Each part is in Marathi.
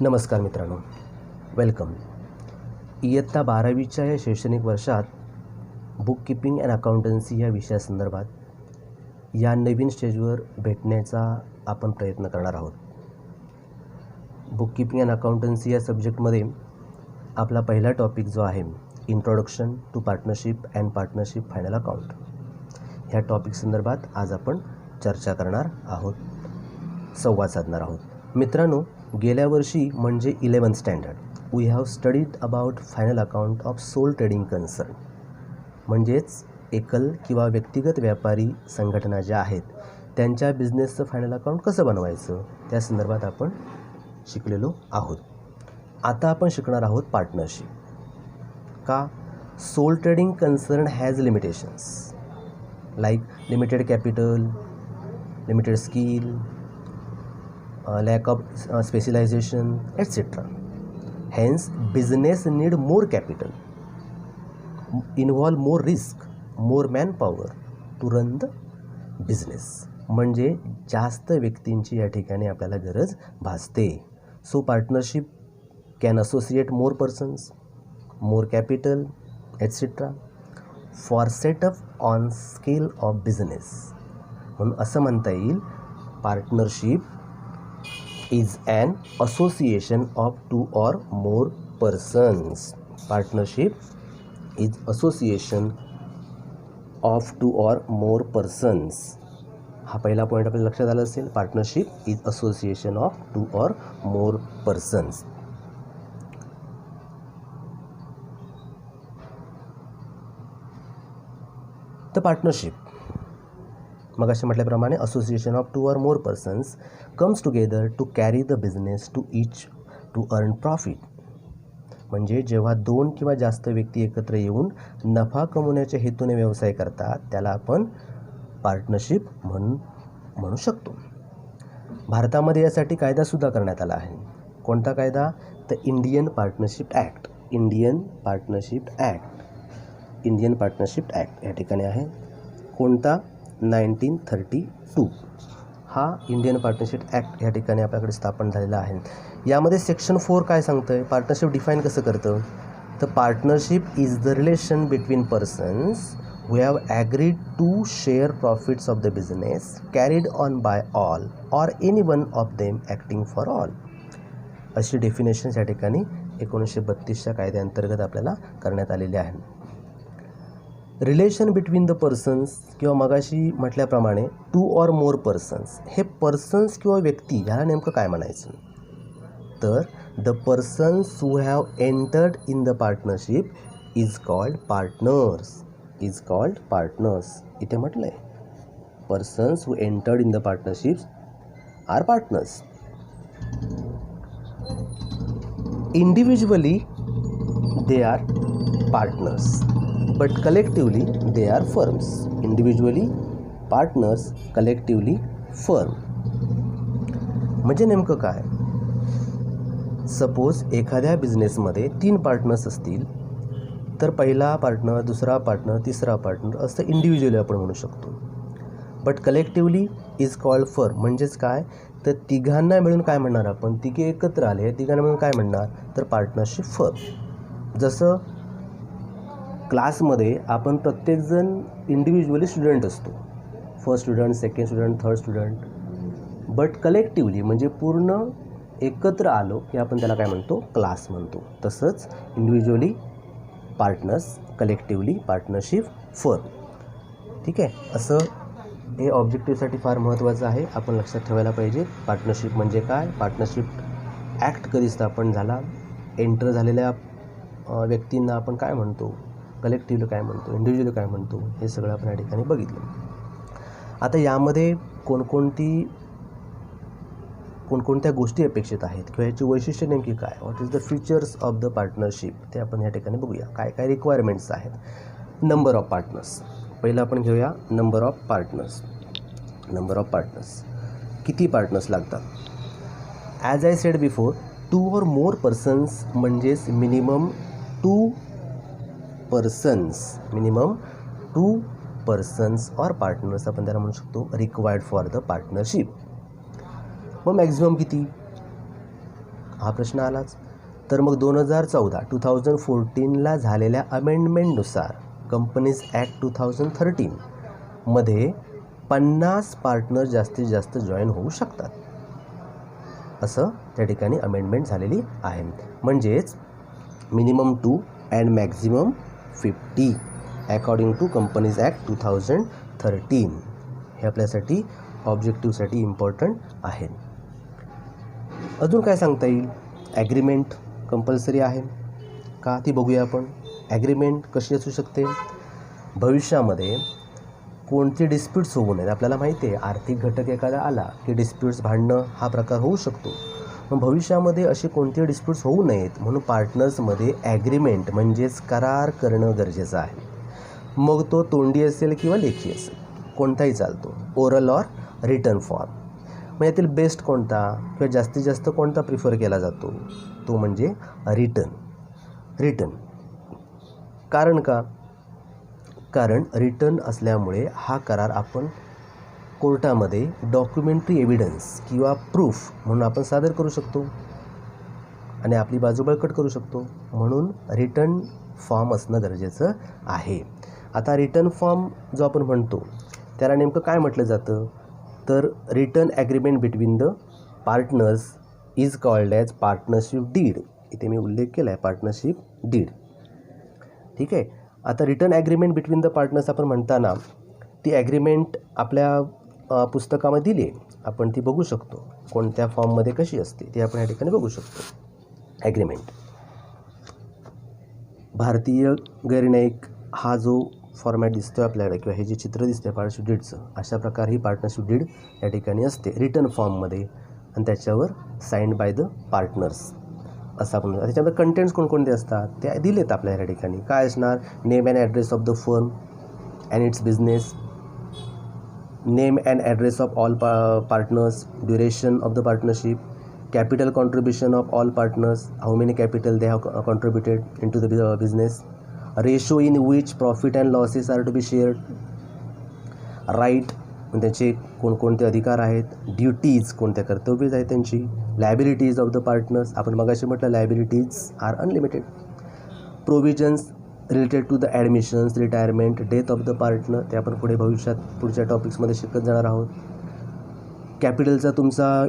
नमस्कार मित्रांनो, वेलकम. इयत्ता 12वीच्या या शैक्षणिक वर्षात बुक कीपिंग अँड अकाउंटन्सी या विषयासंदर्भात या नवीन स्टेजवर भेटण्याचा आपण प्रयत्न करणार आहोत. बुक कीपिंग अँड अकाउंटन्सी या सब्जेक्टमध्ये आपला पहिला टॉपिक जो आहे introduction to partnership and partnership final account, ह्या टॉपिक संदर्भात आज आपण चर्चा करणार आहोत, संवाद साधणार आहोत. मित्रांनो, गेल्या वर्षी म्हणजे 11th standard we have studied about final account of sole trading concern, म्हणजेच एकल किंवा व्यक्तिगत व्यापारी संघटना ज्या आहेत त्यांच्या बिझनेसचं फायनल अकाउंट कसं बनवायचं त्या संदर्भात आपण शिकलेलो आहोत. आता आपण शिकणार आहोत पार्टनरशिप. का? Sole trading concern has limitations like limited capital, limited skill, lack of specialization, etc. Hence, business need more capital, involve more risk, more manpower to run the business. म्हणजे जास्त व्यक्तींची या ठिकाणी आपल्याला गरज भासते. So partnership can associate more persons, more capital, etcetera for setup on scale of business. म्हणून असं म्हणता येईल partnership is an association of two or more persons. Partnership is association of two or more persons. हा पहिला पॉईंट आपल्या लक्षात आला असेल. Partnership is association of two or more persons. The partnership मग असे म्हटल्याप्रमाणे association of two or more persons comes together to carry the business to each to earn profit. म्हणजे जेव्हा दोन किंवा जास्त व्यक्ती एकत्र येऊन नफा कमवण्याच्या हेतूने व्यवसाय करतात त्याला आपण पार्टनरशिप म्हणू शकतो. भारतामध्ये यासाठी कायदासुद्धा करण्यात आला आहे. कोणता कायदा? The Indian partnership act. Indian partnership act या ठिकाणी आहे. कोणता? 1932 हा इंडियन पार्टनरशिप ॲक्ट या ठिकाणी आपल्याकडे स्थापन झालेला आहे. यामध्ये सेक्शन 4 काय सांगतं आहे? पार्टनरशिप डिफाईन कसं करतं? तर partnership is the relation between persons who have agreed to share profits of the business carried on by all or any one of them acting for all. अशी डेफिनेशन्स या ठिकाणी 1932च्या कायद्याअंतर्गत आपल्याला करण्यात आलेली आहे. रिलेशन बिटवीन द पर्सन्स किंवा मगाशी म्हटल्याप्रमाणे टू ऑर मोर पर्सन्स, हे पर्सन्स किंवा व्यक्ती ह्याला नेमकं काय म्हणायचं? तर the persons who have entered in the partnership is called partners. इथे म्हटलं आहे persons who entered in the partnerships are partners. Individually they are partners but collectively they are firms. Individually partners, collectively firm. म्हणजे नेमकं काय? सपोज एखाद्या बिझनेसमध्ये 3 पार्टनर्स असतील तर पहिला पार्टनर, दुसरा पार्टनर, तिसरा पार्टनर असं इंडिव्हिज्युअली आपण म्हणू शकतो. But collectively is called firm. म्हणजेच काय? तर तिघांना मिळून काय म्हणणार आपण? तिघे एकत्र आले, तिघांना मिळून काय म्हणणार? तर पार्टनरशिप फर्म. जसं क्लासमध्ये आपण प्रत्येकजण इंडिव्हिज्युअली स्टुडंट असतो, first student, second student, third student. But collectively म्हणजे पूर्ण एकत्र आलो की आपण त्याला काय म्हणतो? क्लास म्हणतो. तसंच individually partners, collectively partnership firm. ठीक आहे. असं हे ऑब्जेक्टिव्हसाठी फार महत्त्वाचं आहे, आपण लक्षात ठेवायला पाहिजे. पार्टनरशिप म्हणजे काय? पार्टनरशिप ॲक्ट कधी स्थापन झाला? एंटर झालेल्या व्यक्तींना आपण काय म्हणतो? कलेक्टिव्हली काय म्हणतो? इंडिव्हिज्युअली काय म्हणतो? हे सगळं आपण या ठिकाणी बघितलं. आता यामध्ये कोणकोणत्या गोष्टी अपेक्षित आहेत किंवा याची वैशिष्ट्य नेमकी काय? What is the features of the partnership ते आपण या ठिकाणी बघूया. काय काय रिक्वायरमेंट्स आहेत. Number of partners. पहिलं आपण घेऊया नंबर ऑफ पार्टनर्स. किती पार्टनर्स लागतात? As I said before, 2 or more persons म्हणजेच मिनिमम 2 पर्सन्स और पार्टनर्स आपण त्याला म्हणू शकतो रिक्वायर्ड फॉर द पार्टनरशिप. मग मॅक्झिमम किती? हा प्रश्न आलाच. तर मग 2014 झालेल्या अमेंडमेंटनुसार कंपनीज ॲक्ट 2013 मध्ये 50 पार्टनर जास्तीत जास्त जॉईन होऊ शकतात, असं त्या ठिकाणी अमेंडमेंट झालेली आहे. म्हणजेच minimum 2 and maximum 50 according to companies act 2013. हे आपल्यासाठी ऑब्जेक्टिव्हसाठी इम्पॉर्टंट आहे. अजून काय सांगता येईल? ॲग्रीमेंट कंपल्सरी आहे का ती बघूया आपण. ॲग्रीमेंट कशी असू शकते? भविष्यामध्ये कोणते डिस्प्यूट्स होऊ नयेत. आपल्याला माहिती आहे आर्थिक घटक एखादा आला की डिस्प्यूट्स भांडणं हा प्रकार होऊ शकतो. मग भविष्यामध्ये असे कोणते डिस्प्यूट्स होऊ नयेत म्हणून पार्टनर्समध्ये ॲग्रीमेंट म्हणजेच करार करणं गरजेचं आहे. मग तो तोंडी असेल किंवा लेखी असेल, कोणताही चालतो, ओरल ऑर रिटर्न फॉर्म. मग यातील बेस्ट कोणता किंवा जास्तीत जास्त कोणता प्रिफर केला जातो? तो म्हणजे रिटर्न. कारण का? कारण रिटर्न असल्यामुळे हा करार आपण कोर्टामध्ये डॉक्युमेंटरी एव्हिडन्स किंवा प्रूफ म्हणून आपण सादर करू शकतो आणि आपली बाजू बळकट करू शकतो. म्हणून रिटर्न फॉर्म असणं गरजेचं आहे. आता रिटर्न फॉर्म जो आपण म्हणतो त्याला नेमकं काय म्हटलं जातं? तर return agreement between the partners is called as partnership deed. इथे मी उल्लेख केला आहे पार्टनरशिप डीड. ठीक आहे. आता return agreement between the partners आपण म्हणताना ती ॲग्रीमेंट आपल्या पुस्तकामध्ये दिली आहे, आपण ती बघू शकतो. कोणत्या फॉर्ममध्ये कशी असते ती आपण या ठिकाणी बघू शकतो. ॲग्रीमेंट भारतीय गैरन्यायिक हा जो फॉर्मॅट दिसतो आपल्याला किंवा हे जे चित्र दिसतं पार्टनरशिप डीडचं, अशा प्रकारे ही पार्टनरशिप डीड या ठिकाणी असते रिटर्न फॉर्ममध्ये आणि त्याच्यावर साईन्ड बाय द पार्टनर्स असं आपण. त्याच्यामध्ये कंटेंट्स कोणकोणते असतात ते दिलेत आपल्याला या ठिकाणी. काय असणार? Name and address of the firm and its business, name and address of all partners, duration of the partnership, capital contribution of all partners, how many capital they have contributed in to the business, ratio in which profit and losses are to be shared, right त्यांचे कोणकोणते अधिकार आहेत, ड्युटीज कोणत्या कर्तव्य आहेत त्यांची, लायबिलिटीज ऑफ द पार्टनर्स, आपण मगाशी म्हटलं liabilities are unlimited, provisions related to the admissions, retirement, death of the partner, ते आपण पुढे भविष्यात पुढच्या टॉपिक्समध्ये शिकत जाणार आहोत. कॅपिटलचा तुमचा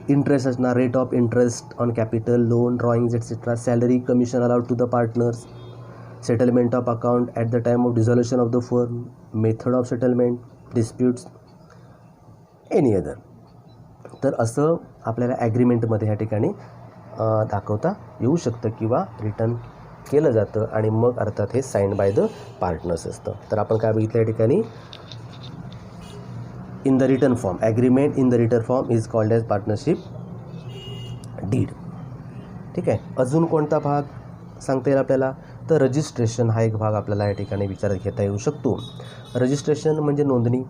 इंटरेस्ट असणार, rate of interest on capital, loan, drawings etcetera, salary, commission allowed to the partners, settlement of account at the time of dissolution of the firm, method of settlement, disputes, any other. तर असं आपल्याला ॲग्रीमेंटमध्ये ह्या ठिकाणी दाखवता येऊ शकतं किंवा रिटर्न केलं जातं आणि मग अर्थात हे साईन्ड बाय द पार्टनर्स असतं. तर आपण काय बघितलं या ठिकाणी? In the return form, agreement in the return form is called as partnership deed. ठीक आहे. अजून कोणता भाग सांगता येईल आपल्याला? तर रजिस्ट्रेशन हा एक भाग आपल्याला या ठिकाणी विचारात घेता येऊ शकतो. रजिस्ट्रेशन म्हणजे नोंदणी.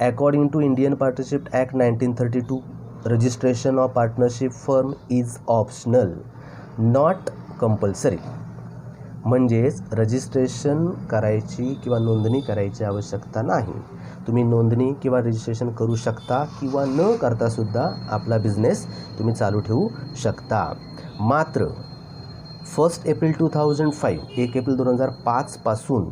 According to Indian partnership act 1932, registration of partnership firm is optional not compulsory. म्हणजेच रजिस्ट्रेशन करायची किंवा नोंदणी करायची आवश्यकता नाही. तुम्ही नोंदणी किंवा रजिस्ट्रेशन करू शकता किंवा न करतासुद्धा आपला बिझनेस तुम्ही चालू ठेवू शकता. मात्र 1 एप्रिल 2005, 1 एप्रिल 2005 पासून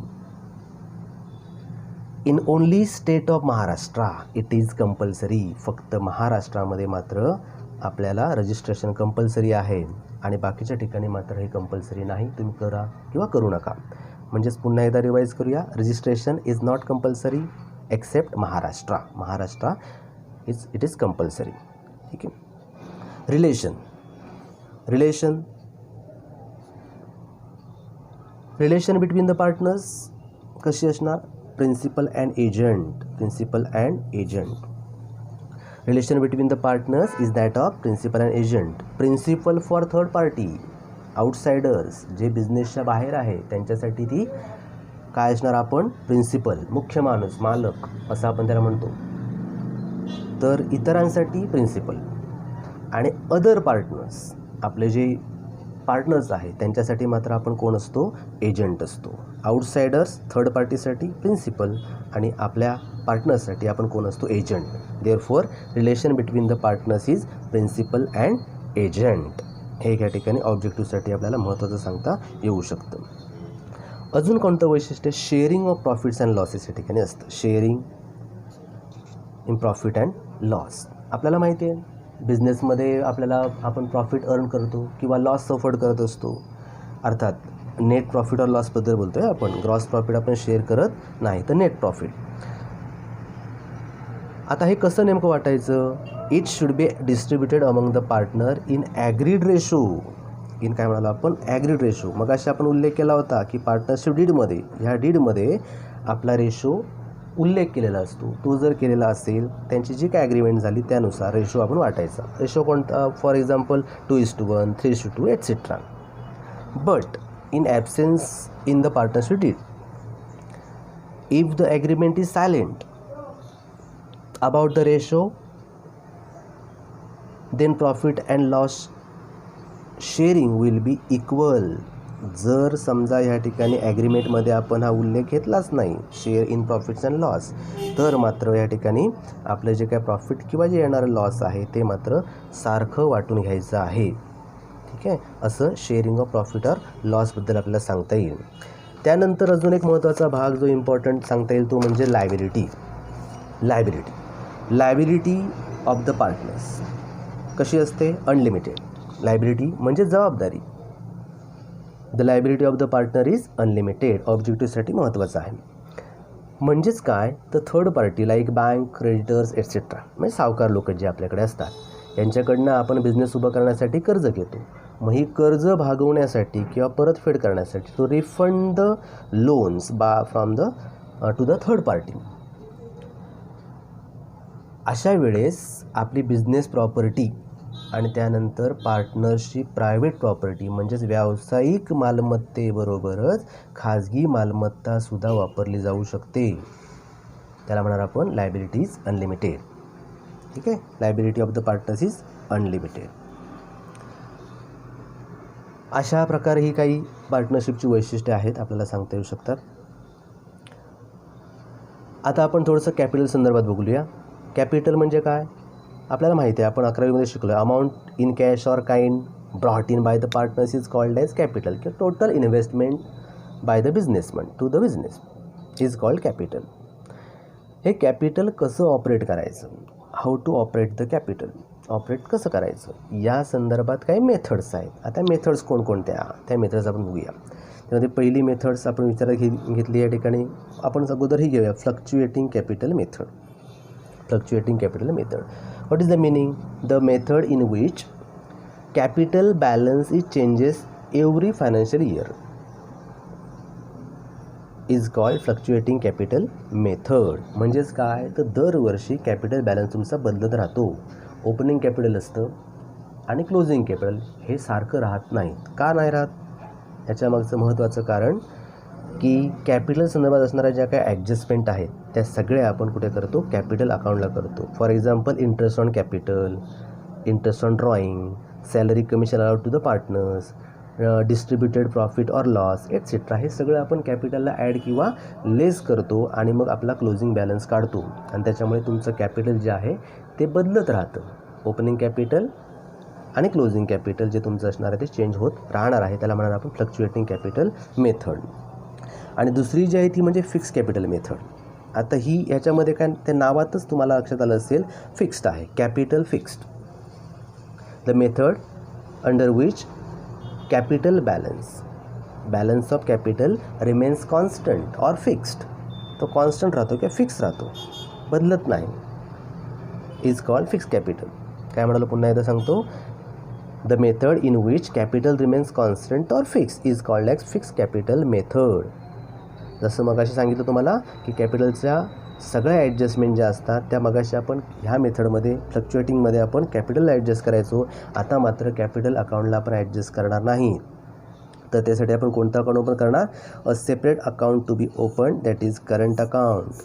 in only state of Maharashtra it is compulsory. फक्त महाराष्ट्रामध्ये मात्र आपल्याला रजिस्ट्रेशन कंपल्सरी आहे आणि बाकीच्या ठिकाणी मात्र हे कंपल्सरी नाही. तुम्ही करा किंवा करू नका. म्हणजेच पुन्हा एकदा रिवाईज करूया. Registration is not compulsory except Maharashtra. Maharashtra it is compulsory. ठीक आहे. रिलेशन बिटवीन द पार्टनर्स कशी असणार? Principal and agent. Relation between the partners is that of principal and agent. Principal for third party, outsiders, जे बिझनेसच्या बाहेर आहे त्यांच्यासाठी ती काय असणार? आपण प्रिन्सिपल, मुख्य माणूस, मालक असं आपण त्याला म्हणतो. तर इतरांसाठी प्रिन्सिपल आणि अदर पार्टनर्स, आपले जे पार्टनर्स आहेत त्यांच्यासाठी मात्र आपण कोण असतो? एजंट असतो. आउटसाइडर्स, थर्ड पार्टीसाठी प्रिन्सिपल आणि आपल्या पार्टनर्ससाठी आपण कोण असतो? Agent. Therefore relation between the partners is principal and agent. हे या ठिकाणी ऑब्जेक्टिव्हसाठी आपल्याला महत्त्वाचं सांगता येऊ शकतं. अजून कोणतं वैशिष्ट्य? Sharing of profits and losses या ठिकाणी असतं. Sharing in profit and loss. आपल्याला माहिती आहे बिझनेसमध्ये आपण प्रॉफिट अर्न करतो किंवा लॉस सफर्ड करत असतो. अर्थात नेट प्रॉफिट और लॉसबद्दल बोलतो आहे आपण. ग्रॉस प्रॉफिट आपण शेअर करत नाही, तर नेट प्रॉफिट. आता हे कसं नेमकं वाटायचं? It should be distributed among the partner in agreed ratio. In काय म्हणालो आपण? Agreed ratio. मग अशी आपण उल्लेख केला होता की पार्टनरशिप डीडमध्ये, ह्या डीडमध्ये आपला रेशो उल्लेख केलेला असतो. तो जर केलेला असेल, त्यांची जी काय ॲग्रीमेंट झाली त्यानुसार रेशो आपण वाटायचा. रेशो कोणता? For example 2:1, 3:2 etcetera. But in absence in the partnership deed, if the agreement is silent about the ratio, then profit and loss sharing will be equal. जर समजा ह्या ठिकाणी ॲग्रीमेंटमध्ये आपण हा उल्लेख घेतलाच नाही share in profits and loss, तर मात्र या ठिकाणी आपलं जे काय प्रॉफिट किंवा जे येणारं लॉस आहे ते मात्र सारखं वाटून घ्यायचं आहे. ठीक आहे, असं शेअरिंग ऑफ प्रॉफिट ऑर लॉसबद्दल आपल्याला सांगता येईल. त्यानंतर अजून एक महत्त्वाचा भाग जो इम्पॉर्टंट सांगता येईल तो म्हणजे liability. Liability of the partners कशी असते? अनलिमिटेड. लायबिलिटी म्हणजे जबाबदारी. The liability of the partner is unlimited. ऑब्जेक्टिव्हसाठी महत्त्वाचं आहे. म्हणजेच काय? तर third party like bank, creditors etcetera, म्हणजे सावकार लोक जे आपल्याकडे असतात, यांच्याकडनं आपण बिझनेस उभा करण्यासाठी कर्ज घेतो. मग ही कर्ज भागवण्यासाठी किंवा परतफेड करण्यासाठी तो refund the loans from the two the third party. अशा वेळेस आपली बिझनेस प्रॉपर्टी आणि त्यानंतर पार्टनरशिप प्रायव्हेट प्रॉपर्टी म्हणजेच व्यावसायिक मालमत्तेबरोबरच खाजगी मालमत्तासुद्धा वापरली जाऊ शकते. त्याला म्हणणार आपण लायबिलिटी इज अनलिमिटेड. ठीक आहे, liability of the partners is unlimited. अशा प्रकारे ही काही पार्टनरशिपची वैशिष्ट्ये आहेत आपल्याला सांगता येऊ शकतात. आता आपण थोडंसं कॅपिटल संदर्भात बघूया. कॅपिटल म्हणजे काय? आपल्याला माहिती आहे, आपण 11वीमध्ये शिकलो आहे. Amount in cash or kind brought in by the partners is called as capital. किंवा total investment by the businessman to the business is called capital. हे कॅपिटल कसं ऑपरेट करायचं? How to operate the capital. Operate कसं करायचं या संदर्भात काही मेथड्स आहेत. आता मेथड्स कोणकोणत्या त्या मेथड्स आपण बघूया. त्यामध्ये पहिली मेथड्स आपण विचारात घेतली या ठिकाणी. आपण अगोदर ही घेऊया fluctuating capital method. Fluctuating capital method. What is the meaning? The method in which capital balance is changes every financial year is called fluctuating capital method. म्हणजेच काय? तर दरवर्षी कॅपिटल बॅलन्स तुमचा बदलत राहतो. ओपनिंग कॅपिटल असतं आणि क्लोजिंग कॅपिटल हे सारखं राहत नाही. का नाही राहत? याच्या मागचं महत्त्वाचं कारण की कॅपिटल संदर्भात असणाऱ्या ज्या काही ॲडजस्टमेंट आहेत त्या सगळ्या आपण कुठे करतो? कॅपिटल अकाउंटला करतो. For example interest on capital, interest on drawing, salary commission allowed to the partners, distributed profit or loss etcetera. हे सगळं आपण कॅपिटलला ॲड किंवा लेस करतो आणि मग आपला क्लोजिंग बॅलन्स काढतो. आणि त्याच्यामुळे तुमचं कॅपिटल जे आहे ते बदलत राहतं. ओपनिंग कॅपिटल आणि क्लोजिंग कॅपिटल जे तुमचं असणार आहे ते चेंज होत राहणार आहे. त्याला म्हणणार आपण फ्लक्च्युएटिंग कॅपिटल मेथड. आणि दुसरी जी आहे ती म्हणजे फिक्स कॅपिटल मेथड. आता ही ह्याच्यामध्ये काय त्या नावातच तुम्हाला लक्षात आलं असेल फिक्स्ड आहे. Capital fixed. The method under which capital balance of capital remains constant or fixed. तो कॉन्स्टंट राहतो किंवा फिक्स राहतो, बदलत नाही, इज कॉल्ड फिक्स कॅपिटल. काय म्हणालो पुन्हा एकदा सांगतो. The method in which capital remains constant or fix is called as fix capital method. जसं मगाशी सांगितलं तुम्हाला की कॅपिटलच्या सगळ्या ॲडजस्टमेंट ज्या असतात त्या मगाशी आपण ह्या मेथडमध्ये फ्लक्च्युएटिंगमध्ये आपण कॅपिटलला ॲडजस्ट करायचो. आता मात्र कॅपिटल अकाउंटला आपण ॲडजस्ट करणार नाही. तर त्यासाठी आपण कोणतं अकाउंट ओपन करणार? A separate account to be open that is current account.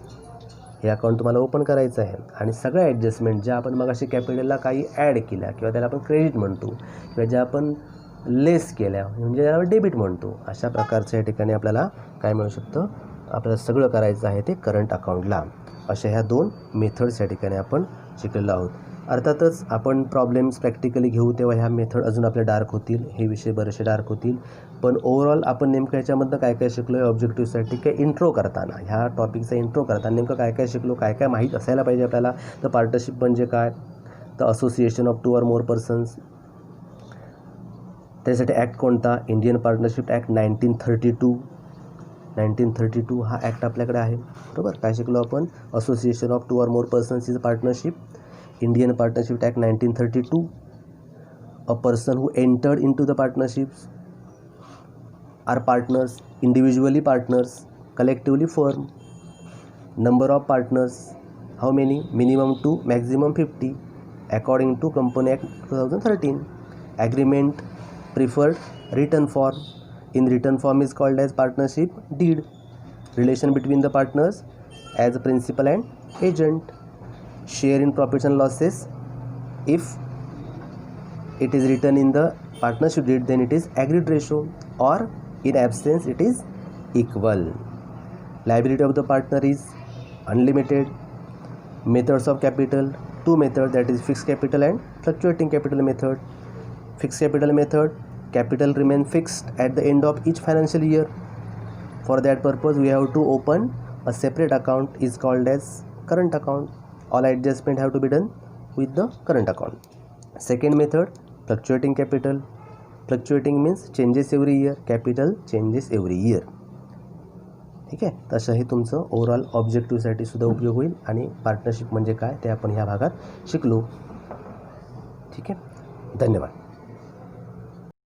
हे अकाउंट तुम्हाला ओपन करायचं आहे आणि सगळ्या ॲडजस्टमेंट ज्या आपण मगाशी कॅपिटलला काही ॲड केल्या किंवा त्याला आपण क्रेडिट म्हणतो किंवा ज्या आपण लेस केल्या म्हणजे त्याला डेबिट म्हणतो, अशा प्रकारच्या या ठिकाणी आपल्याला काय मिळू शकतं? आपल्याला सगळं करायचं आहे ते करंट अकाउंटला. अशा ह्या दोन मेथड्स या ठिकाणी आपण शिकलेलो आहोत. अर्थातच आपण प्रॉब्लेम्स प्रॅक्टिकली घेऊ तेव्हा ह्या मेथड अजून आपल्या डार्क होतील, हे विषय बरेचसे डार्क होतील. पण ओव्हरऑल आपण नेमकं ह्याच्यामधनं काय काय शिकलो आहे ऑब्जेक्टिव्हसाठी काय इंट्रो करताना, ह्या टॉपिकचा इंट्रो करताना नेमकं काय काय शिकलो, काय काय माहीत असायला पाहिजे आपल्याला. तर पार्टनरशिप म्हणजे काय, तर association of 2 or more persons. त्यासाठी ॲक्ट कोणता, इंडियन पार्टनरशिप ॲक्ट 1932 हा ॲक्ट आपल्याकडे आहे. बरोबर, काय शिकलो आपण, association of 2 or more persons is partnership. Indian Partnership Act 1932, a person who entered into the partnerships are partners, individually partners, collectively firm. Number of partners, how many, minimum 2, maximum 50, according to Company Act 2013. Agreement, preferred written form, in written form is called as partnership deed. Relation between the partners as a principal and agent. Share in profits and losses, if it is written in the partnership deed then it is agreed ratio, or in absence it is equal. Liability of the partner is unlimited. Methods of capital, two methods, that is fixed capital and fluctuating capital method. Fixed capital method, capital remain fixed at the end of each financial year. For that purpose we have to open a separate account, is called as current account. All adjustment have to be done with the current account. Second method, fluctuating capital. Fluctuating means changes every year, capital changes every year. ठीक आहे, तसं हे तुमचं ओव्हरऑल ऑब्जेक्टिव्हसाठी सुद्धा उपयोग होईल आणि पार्टनरशिप म्हणजे काय ते आपण ह्या भागात शिकलो. ठीक आहे, धन्यवाद.